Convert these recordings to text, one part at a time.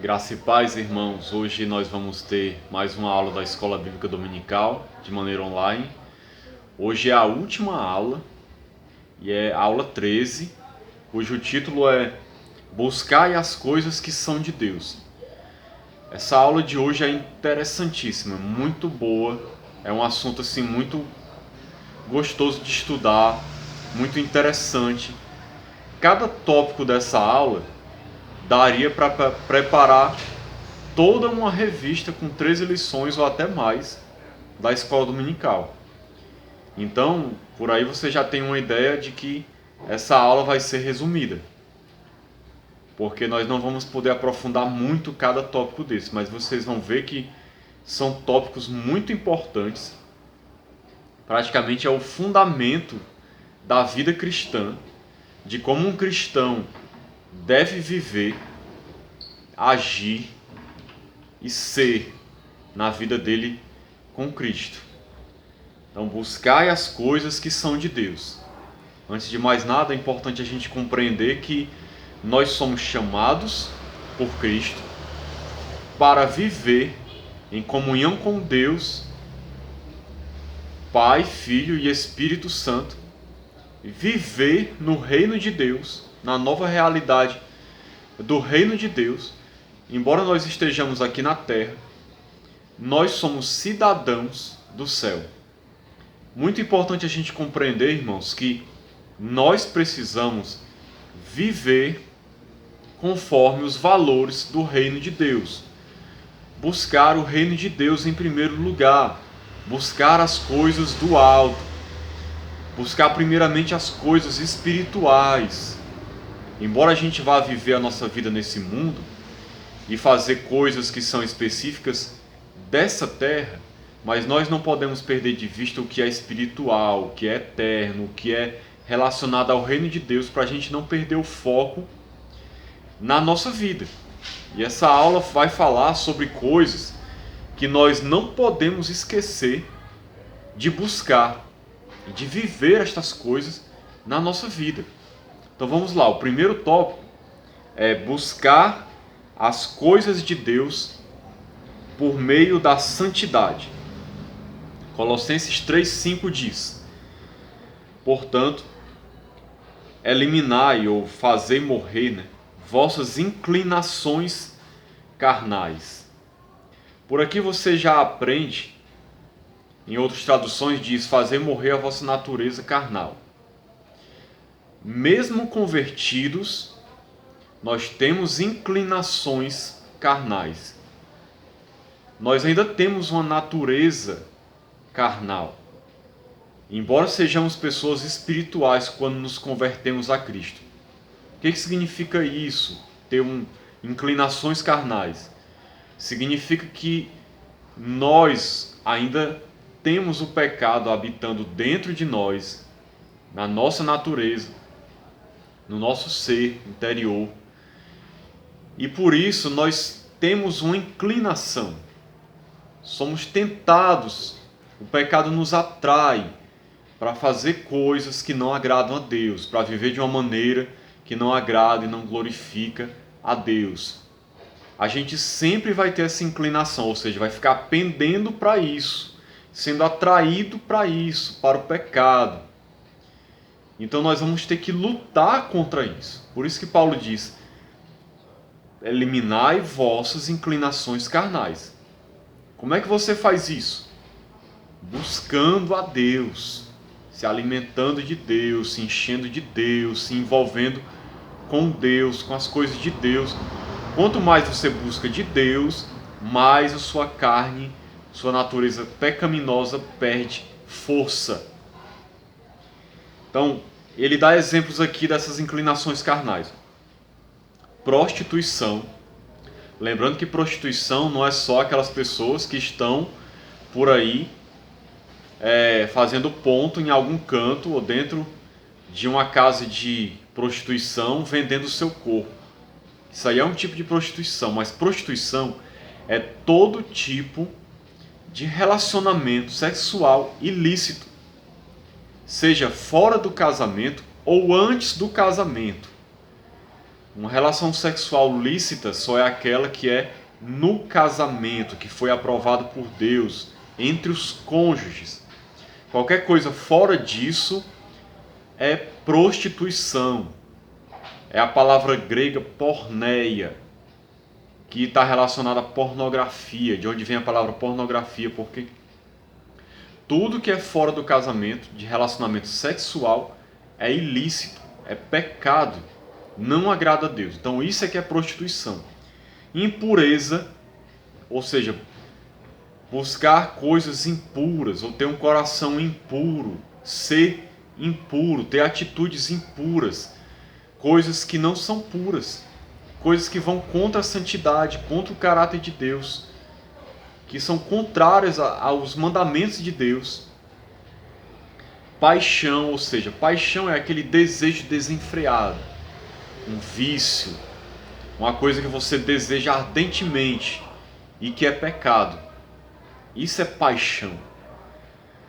Graça e paz, irmãos. Hoje nós vamos ter mais uma aula da Escola Bíblica Dominical de maneira online. Hoje é a última aula e é a aula 13, cujo título é Buscai as coisas que são de Deus. Essa aula de hoje é interessantíssima, muito boa. É um assunto assim muito gostoso de estudar, muito interessante. Cada tópico dessa aula daria para preparar toda uma revista com 13 lições ou até mais da escola dominical. Então, por aí você já tem uma ideia de que essa aula vai ser resumida, porque nós não vamos poder aprofundar muito cada tópico desse, mas vocês vão ver que são tópicos muito importantes. Praticamente é o fundamento da vida cristã, de como um cristão deve viver, agir e ser na vida dele com Cristo. Então, buscai as coisas que são de Deus. Antes de mais nada, é importante a gente compreender que nós somos chamados por Cristo para viver em comunhão com Deus, Pai, Filho e Espírito Santo, viver no reino de Deus, na nova realidade do reino de Deus. Embora nós estejamos aqui na terra, nós somos cidadãos do céu. Muito importante a gente compreender, irmãos, que nós precisamos viver conforme os valores do reino de Deus. Buscar o reino de Deus em primeiro lugar. Buscar as coisas do alto. Buscar primeiramente as coisas espirituais. Embora a gente vá viver a nossa vida nesse mundo e fazer coisas que são específicas dessa terra, mas nós não podemos perder de vista o que é espiritual, o que é eterno, o que é relacionado ao reino de Deus, para a gente não perder o foco na nossa vida. E essa aula vai falar sobre coisas que nós não podemos esquecer de buscar e de viver estas coisas na nossa vida. Então vamos lá, o primeiro tópico é buscar as coisas de Deus por meio da santidade. Colossenses 3,5 diz: portanto, eliminai ou fazei morrer, vossas inclinações carnais. Por aqui você já aprende, em outras traduções diz, fazer morrer a vossa natureza carnal. Mesmo convertidos, nós temos inclinações carnais. Nós ainda temos uma natureza carnal. Embora sejamos pessoas espirituais quando nos convertemos a Cristo. O que significa isso? Ter inclinações carnais. Significa que nós ainda temos o pecado habitando dentro de nós, na nossa natureza, no nosso ser interior. E por isso nós temos uma inclinação. Somos tentados, o pecado nos atrai para fazer coisas que não agradam a Deus, para viver de uma maneira que não agrada e não glorifica a Deus. A gente sempre vai ter essa inclinação, ou seja, vai ficar pendendo para isso, sendo atraído para isso, para o pecado. Então nós vamos ter que lutar contra isso. Por isso que Paulo diz: eliminai vossas inclinações carnais. Como é que você faz isso? Buscando a Deus, se alimentando de Deus, se enchendo de Deus, se envolvendo com Deus, com as coisas de Deus. Quanto mais você busca de Deus, mais a sua carne, sua natureza pecaminosa perde força. Então, ele dá exemplos aqui dessas inclinações carnais. Prostituição. Lembrando que prostituição não é só aquelas pessoas que estão por aí fazendo ponto em algum canto ou dentro de uma casa de prostituição vendendo o seu corpo. Isso aí é um tipo de prostituição, mas prostituição é todo tipo de relacionamento sexual ilícito, seja fora do casamento ou antes do casamento. Uma relação sexual lícita só é aquela que é no casamento, que foi aprovado por Deus, entre os cônjuges. Qualquer coisa fora disso é prostituição. É a palavra grega porneia, que está relacionada à pornografia, de onde vem a palavra pornografia, porque tudo que é fora do casamento, de relacionamento sexual, é ilícito, é pecado, não agrada a Deus. Então isso é que é prostituição. Impureza, ou seja, buscar coisas impuras, ou ter um coração impuro, ser impuro, ter atitudes impuras, coisas que não são puras, coisas que vão contra a santidade, contra o caráter de Deus, que são contrárias aos mandamentos de Deus. Paixão, ou seja, paixão é aquele desejo desenfreado, um vício, uma coisa que você deseja ardentemente e que é pecado. Isso é paixão.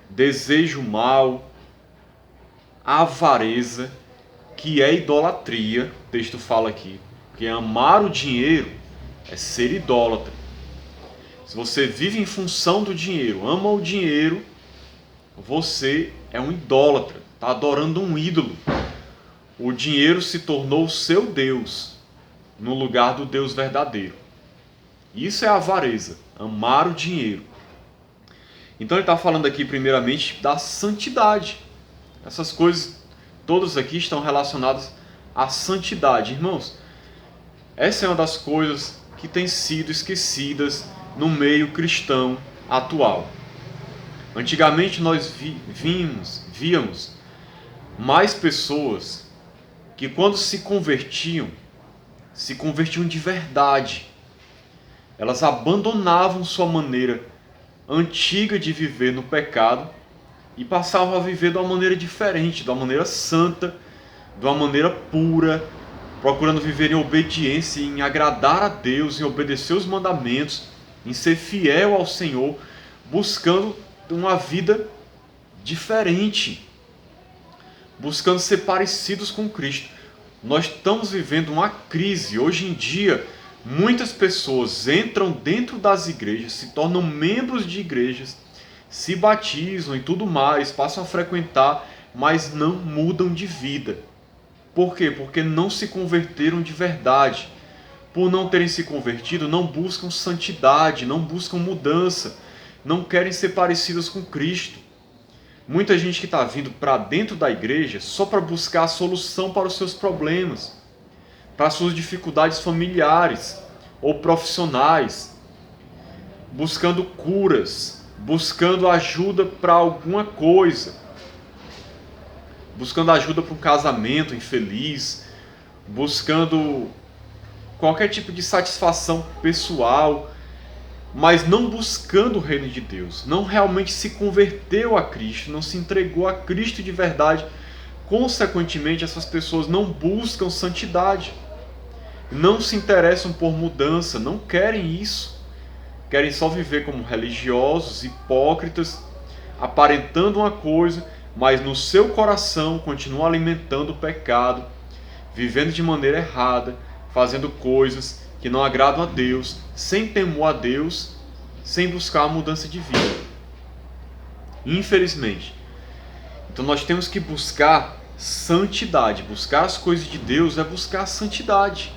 Desejo mal, avareza, que é idolatria, o texto fala aqui, porque amar o dinheiro é ser idólatra. Se você vive em função do dinheiro, ama o dinheiro, você é um idólatra, está adorando um ídolo. O dinheiro se tornou o seu Deus, no lugar do Deus verdadeiro. Isso é avareza, amar o dinheiro. Então ele está falando aqui primeiramente da santidade. Essas coisas todas aqui estão relacionadas à santidade. Irmãos, essa é uma das coisas que têm sido esquecidas no meio cristão atual. Antigamente nós víamos mais pessoas que quando se convertiam de verdade. Elas abandonavam sua maneira antiga de viver no pecado e passavam a viver de uma maneira diferente, de uma maneira santa, de uma maneira pura, procurando viver em obediência, em agradar a Deus, em obedecer os mandamentos, em ser fiel ao Senhor, buscando uma vida diferente, buscando ser parecidos com Cristo. Nós estamos vivendo uma crise. Hoje em dia, muitas pessoas entram dentro das igrejas, se tornam membros de igrejas, se batizam e tudo mais, passam a frequentar, mas não mudam de vida. Por quê? Porque não se converteram de verdade. Por não terem se convertido, não buscam santidade, não buscam mudança, não querem ser parecidas com Cristo. Muita gente que está vindo para dentro da igreja só para buscar a solução para os seus problemas, para as suas dificuldades familiares ou profissionais, buscando curas, buscando ajuda para alguma coisa, buscando ajuda para um casamento infeliz, buscando qualquer tipo de satisfação pessoal, mas não buscando o reino de Deus, não realmente se converteu a Cristo, não se entregou a Cristo de verdade. Consequentemente, essas pessoas não buscam santidade, não se interessam por mudança, não querem isso, querem só viver como religiosos, hipócritas, aparentando uma coisa, mas no seu coração continuam alimentando o pecado, vivendo de maneira errada, fazendo coisas que não agradam a Deus, sem temor a Deus, sem buscar a mudança de vida. Infelizmente. Então nós temos que buscar santidade. Buscar as coisas de Deus é buscar a santidade.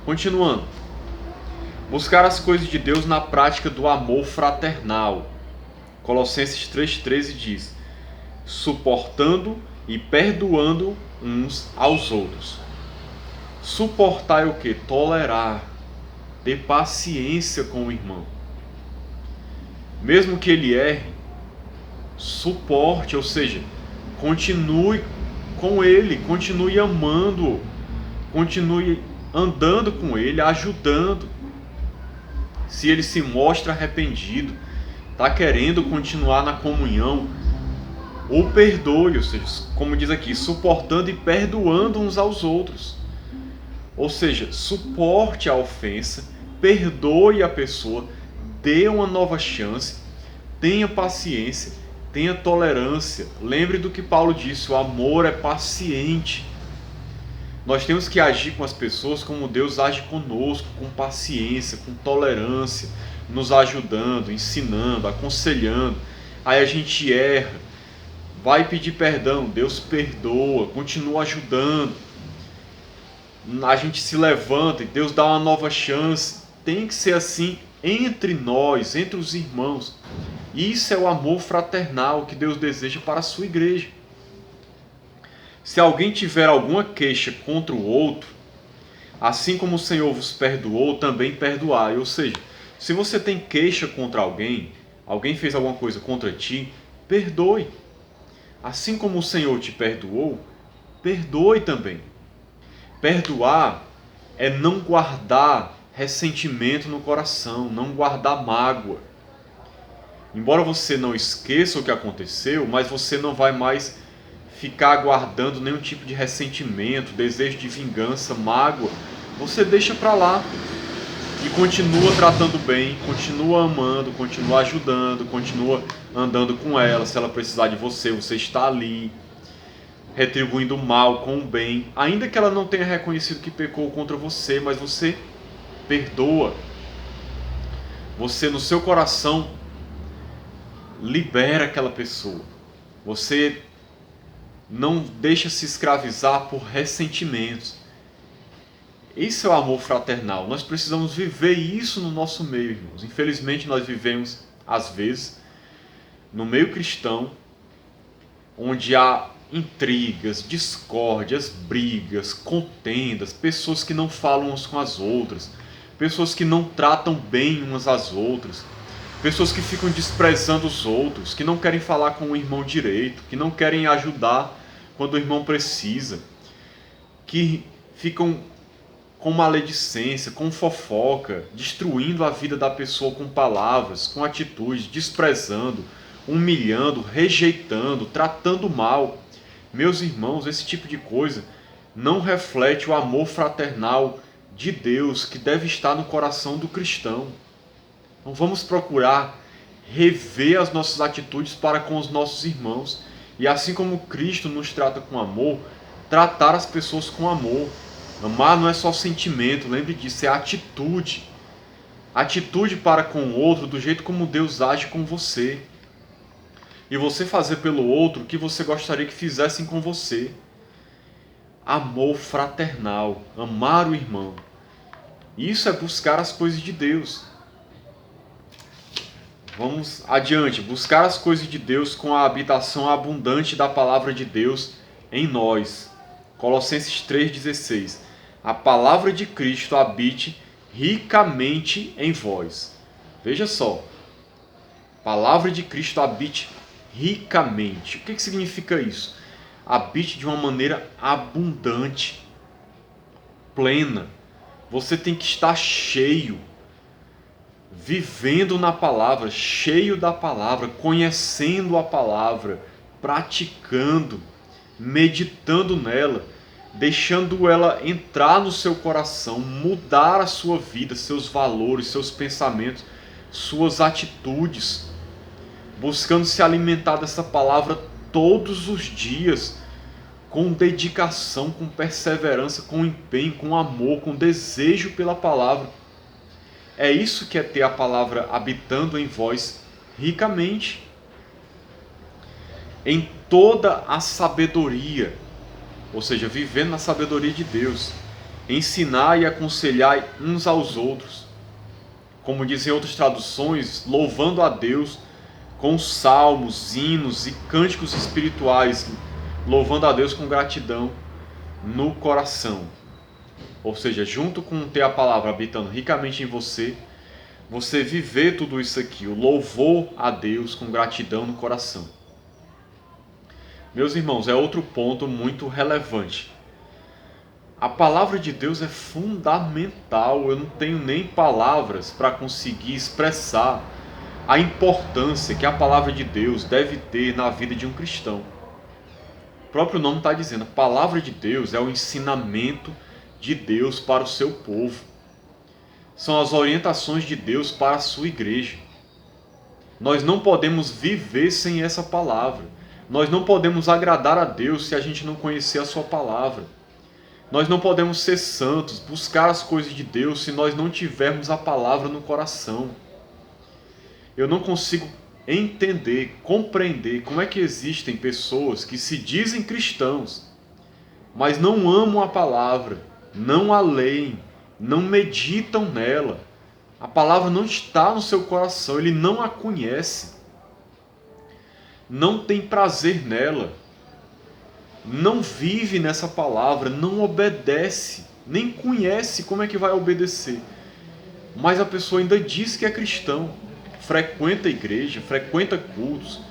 Continuando. Buscar as coisas de Deus na prática do amor fraternal. Colossenses 3,13 diz: suportando e perdoando uns aos outros. Suportar é o que? Tolerar, ter paciência com o irmão. Mesmo que ele erre, suporte, ou seja, continue com ele, continue amando-o, continue andando com ele, ajudando. Se ele se mostra arrependido, está querendo continuar na comunhão, o perdoe, ou seja, como diz aqui, suportando e perdoando uns aos outros. Ou seja, suporte a ofensa, perdoe a pessoa, dê uma nova chance, tenha paciência, tenha tolerância. Lembre do que Paulo disse, o amor é paciente. Nós temos que agir com as pessoas como Deus age conosco, com paciência, com tolerância, nos ajudando, ensinando, aconselhando. Aí a gente erra, vai pedir perdão, Deus perdoa, continua ajudando. A gente se levanta e Deus dá uma nova chance. Tem que ser assim entre nós, entre os irmãos. Isso é o amor fraternal que Deus deseja para a sua igreja. Se alguém tiver alguma queixa contra o outro, assim como o Senhor vos perdoou, também perdoai. Ou seja, se você tem queixa contra alguém, alguém fez alguma coisa contra ti, perdoe. Assim como o Senhor te perdoou, perdoe também. Perdoar é não guardar ressentimento no coração, não guardar mágoa. Embora você não esqueça o que aconteceu, mas você não vai mais ficar guardando nenhum tipo de ressentimento, desejo de vingança, mágoa. Você deixa pra lá e continua tratando bem, continua amando, continua ajudando, continua andando com ela. Se ela precisar de você, você está ali, retribuindo o mal com o bem, ainda que ela não tenha reconhecido que pecou contra você, mas você perdoa. Você no seu coração libera aquela pessoa. Você não deixa se escravizar por ressentimentos. Esse é o amor fraternal. Nós precisamos viver isso no nosso meio, irmãos. Infelizmente nós vivemos, às vezes, no meio cristão, onde há intrigas, discórdias, brigas, contendas, pessoas que não falam umas com as outras, pessoas que não tratam bem umas às outras, pessoas que ficam desprezando os outros, que não querem falar com o irmão direito, que não querem ajudar quando o irmão precisa, que ficam com maledicência, com fofoca, destruindo a vida da pessoa com palavras, com atitudes, desprezando, humilhando, rejeitando, tratando mal. Meus irmãos, esse tipo de coisa não reflete o amor fraternal de Deus que deve estar no coração do cristão. Então vamos procurar rever as nossas atitudes para com os nossos irmãos. E assim como Cristo nos trata com amor, tratar as pessoas com amor. Amar não é só sentimento, lembre disso, é atitude. Atitude para com o outro do jeito como Deus age com você. E você fazer pelo outro o que você gostaria que fizessem com você. Amor fraternal, amar o irmão. Isso é buscar as coisas de Deus. Vamos adiante, buscar as coisas de Deus com a habitação abundante da palavra de Deus em nós. Colossenses 3,16. A palavra de Cristo habite ricamente em vós. Veja só. Palavra de Cristo habite ricamente. O que significa isso? Habite de uma maneira abundante, plena. Você tem que estar cheio, vivendo na palavra, cheio da palavra, conhecendo a palavra, praticando, meditando nela, deixando ela entrar no seu coração, mudar a sua vida, seus valores, seus pensamentos, suas atitudes, buscando se alimentar dessa palavra todos os dias, com dedicação, com perseverança, com empenho, com amor, com desejo pela palavra. É isso que é ter a palavra habitando em vós ricamente, em toda a sabedoria, ou seja, vivendo na sabedoria de Deus, ensinar e aconselhar uns aos outros, como dizem outras traduções, louvando a Deus com salmos, hinos e cânticos espirituais, louvando a Deus com gratidão no coração. Ou seja, junto com ter a palavra habitando ricamente em você, você viver tudo isso aqui, o louvor a Deus com gratidão no coração. Meus irmãos, é outro ponto muito relevante. A palavra de Deus é fundamental. Eu não tenho nem palavras para conseguir expressar a importância que a palavra de Deus deve ter na vida de um cristão. O próprio nome está dizendo, a palavra de Deus é o ensinamento de Deus para o seu povo. São as orientações de Deus para a sua igreja. Nós não podemos viver sem essa palavra. Nós não podemos agradar a Deus se a gente não conhecer a sua palavra. Nós não podemos ser santos, buscar as coisas de Deus, se nós não tivermos a palavra no coração. Eu não consigo entender, compreender como é que existem pessoas que se dizem cristãos, mas não amam a palavra, não a leem, não meditam nela. A palavra não está no seu coração, ele não a conhece, não tem prazer nela, não vive nessa palavra, não obedece, nem conhece como é que vai obedecer. Mas a pessoa ainda diz que é cristão, frequenta a igreja, frequenta cultos,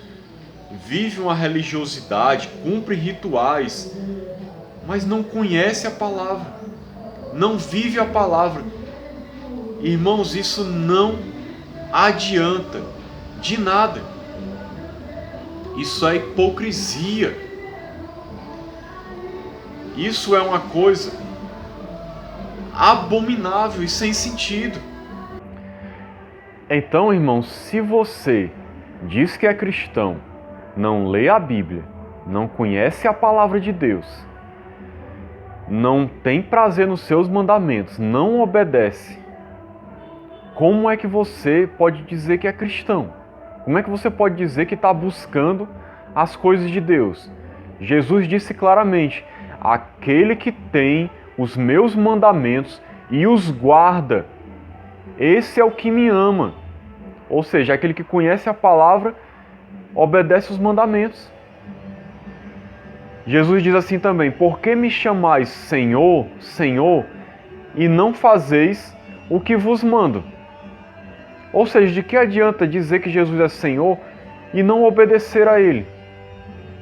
vive uma religiosidade, cumpre rituais, mas não conhece a palavra, não vive a palavra. Irmãos, isso não adianta de nada. Isso é hipocrisia. Isso é uma coisa abominável e sem sentido. Então, irmãos, se você diz que é cristão, não lê a Bíblia, não conhece a palavra de Deus, não tem prazer nos seus mandamentos, não obedece, como é que você pode dizer que é cristão? Como é que você pode dizer que está buscando as coisas de Deus? Jesus disse claramente: aquele que tem os meus mandamentos e os guarda, esse é o que me ama. Ou seja, aquele que conhece a palavra, obedece os mandamentos. Jesus diz assim também: por que me chamais Senhor, Senhor, e não fazeis o que vos mando? Ou seja, de que adianta dizer que Jesus é Senhor e não obedecer a Ele?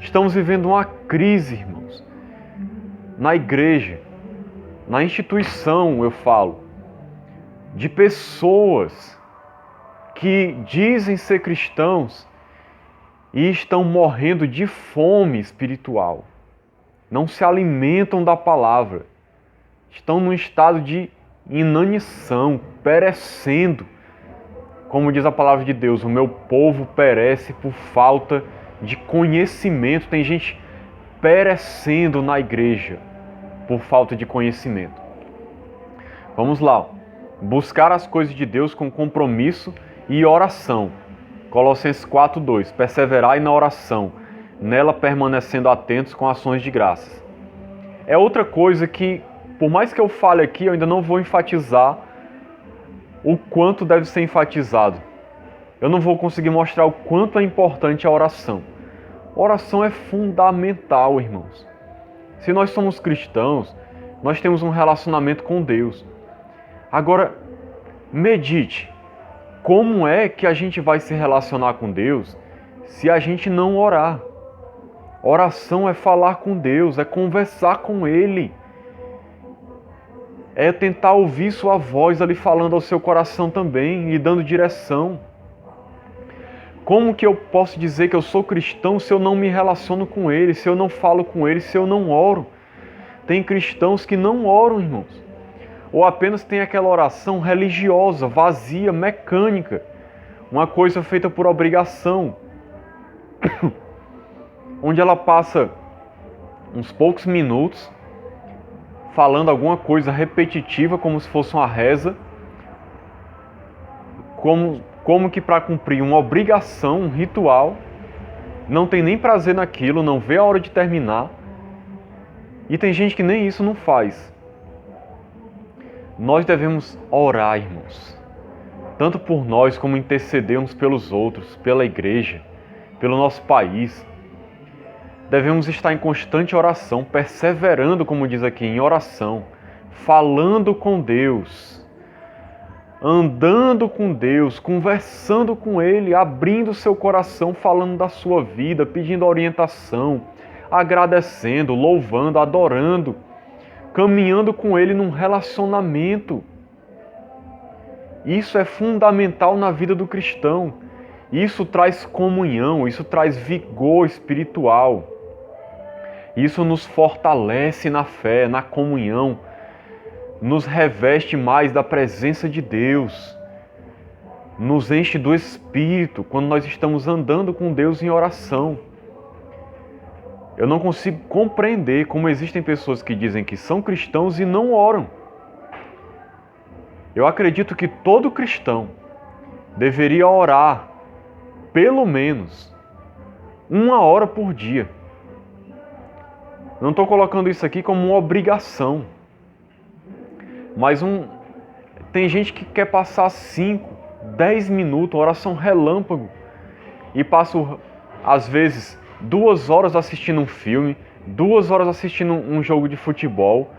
Estamos vivendo uma crise, irmãos. Na igreja, na instituição, eu falo, de pessoas que dizem ser cristãos e estão morrendo de fome espiritual. Não se alimentam da palavra. Estão num estado de inanição, perecendo. Como diz a palavra de Deus, o meu povo perece por falta de conhecimento. Tem gente perecendo na igreja por falta de conhecimento. Vamos lá. Buscar as coisas de Deus com compromisso e oração. Colossenses 4:2. Perseverai na oração, nela permanecendo atentos com ações de graças. É outra coisa que, por mais que eu fale aqui, eu ainda não vou enfatizar o quanto deve ser enfatizado. Eu não vou conseguir mostrar o quanto é importante a oração. A oração é fundamental, irmãos. Se nós somos cristãos, nós temos um relacionamento com Deus. Agora, medite. Como é que a gente vai se relacionar com Deus se a gente não orar? Oração é falar com Deus, é conversar com Ele. É tentar ouvir sua voz ali falando ao seu coração também, lhe dando direção. Como que eu posso dizer que eu sou cristão se eu não me relaciono com Ele, se eu não falo com Ele, se eu não oro? Tem cristãos que não oram, irmãos. Ou apenas tem aquela oração religiosa, vazia, mecânica. Uma coisa feita por obrigação. Onde ela passa uns poucos minutos falando alguma coisa repetitiva, como se fosse uma reza, como que para cumprir uma obrigação, um ritual, não tem nem prazer naquilo, não vê a hora de terminar, e tem gente que nem isso não faz. Nós devemos orar, irmãos, tanto por nós como interceder uns pelos outros, pela igreja, pelo nosso país. Devemos estar em constante oração, perseverando, como diz aqui, em oração, falando com Deus, andando com Deus, conversando com Ele, abrindo seu coração, falando da sua vida, pedindo orientação, agradecendo, louvando, adorando, caminhando com Ele num relacionamento. Isso é fundamental na vida do cristão. Isso traz comunhão, isso traz vigor espiritual. Isso nos fortalece na fé, na comunhão, nos reveste mais da presença de Deus, nos enche do Espírito quando nós estamos andando com Deus em oração. Eu não consigo compreender como existem pessoas que dizem que são cristãos e não oram. Eu acredito que todo cristão deveria orar pelo menos 1 hora por dia. Não estou colocando isso aqui como uma obrigação, mas tem gente que quer passar 5, 10 minutos, oração relâmpago, e passa, às vezes, 2 horas assistindo um filme, 2 horas assistindo um jogo de futebol,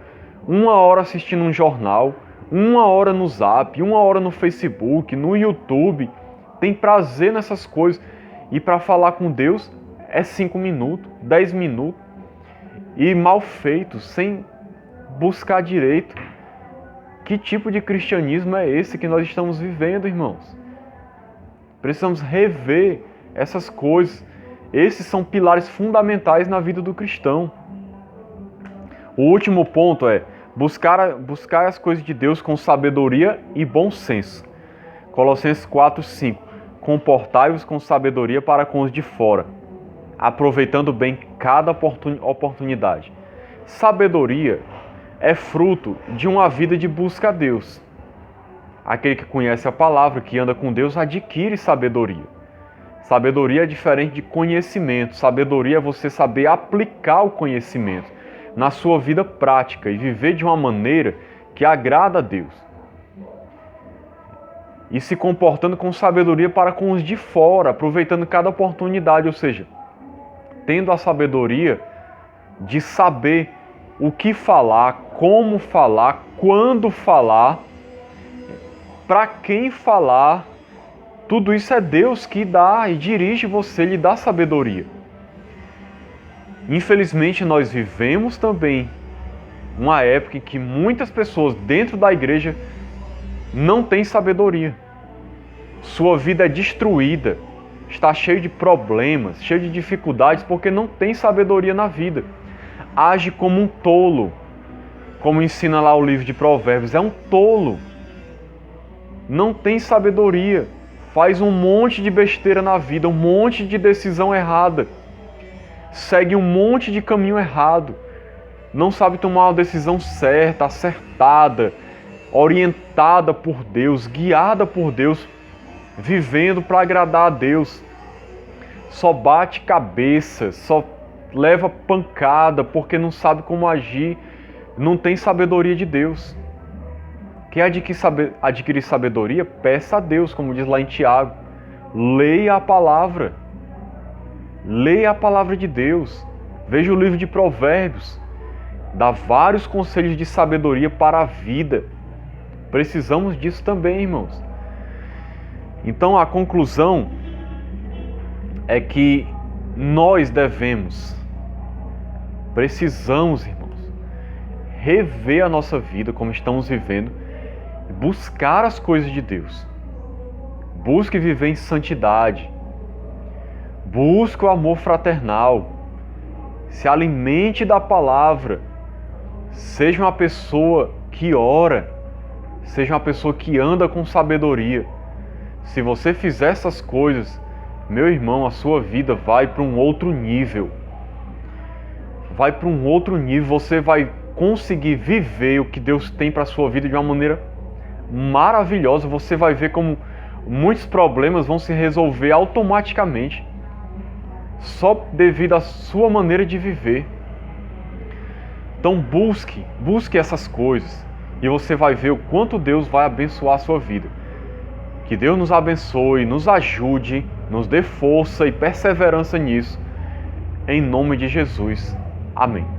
1 hora assistindo um jornal, 1 hora no Zap, 1 hora no Facebook, no YouTube. Tem prazer nessas coisas. E para falar com Deus é 5 minutos, 10 minutos. E mal feito, sem buscar direito. Que tipo de cristianismo é esse que nós estamos vivendo, irmãos? Precisamos rever essas coisas. Esses são pilares fundamentais na vida do cristão. O último ponto é buscar as coisas de Deus com sabedoria e bom senso. Colossenses 4:5. Comportai-vos com sabedoria para com os de fora, aproveitando bem cada oportunidade. Sabedoria é fruto de uma vida de busca a Deus. Aquele que conhece a palavra, que anda com Deus, adquire sabedoria. Sabedoria é diferente de conhecimento. Sabedoria é você saber aplicar o conhecimento na sua vida prática e viver de uma maneira que agrada a Deus. E se comportando com sabedoria para com os de fora, aproveitando cada oportunidade, ou seja, tendo a sabedoria de saber o que falar, como falar, quando falar, para quem falar. Tudo isso é Deus que dá e dirige você, lhe dá sabedoria. Infelizmente, nós vivemos também uma época em que muitas pessoas dentro da igreja não têm sabedoria. Sua vida é destruída, está cheio de problemas, cheio de dificuldades, porque não tem sabedoria na vida. Age como um tolo, como ensina lá o livro de Provérbios, é um tolo. Não tem sabedoria. Faz um monte de besteira na vida, um monte de decisão errada. Segue um monte de caminho errado. Não sabe tomar uma decisão certa, acertada, orientada por Deus, guiada por Deus, vivendo para agradar a Deus. Só bate cabeça, só leva pancada porque não sabe como agir, não tem sabedoria de Deus. Quem adquirir sabedoria, peça a Deus, como diz lá em Tiago. Leia a palavra. Leia a palavra de Deus. Veja o livro de Provérbios. Dá vários conselhos de sabedoria para a vida. Precisamos disso também, irmãos. Então a conclusão é que nós precisamos, irmãos, rever a nossa vida como estamos vivendo, buscar as coisas de Deus. Busque viver em santidade. Busque o amor fraternal. Se alimente da palavra. Seja uma pessoa que ora. Seja uma pessoa que anda com sabedoria. Se você fizer essas coisas, meu irmão, a sua vida vai para um outro nível. Vai para um outro nível. Você vai conseguir viver o que Deus tem para a sua vida de uma maneira maravilhosa. Você vai ver como muitos problemas vão se resolver automaticamente, só devido à sua maneira de viver. Então busque essas coisas e você vai ver o quanto Deus vai abençoar a sua vida. Que Deus nos abençoe, nos ajude, nos dê força e perseverança nisso, em nome de Jesus. Amém.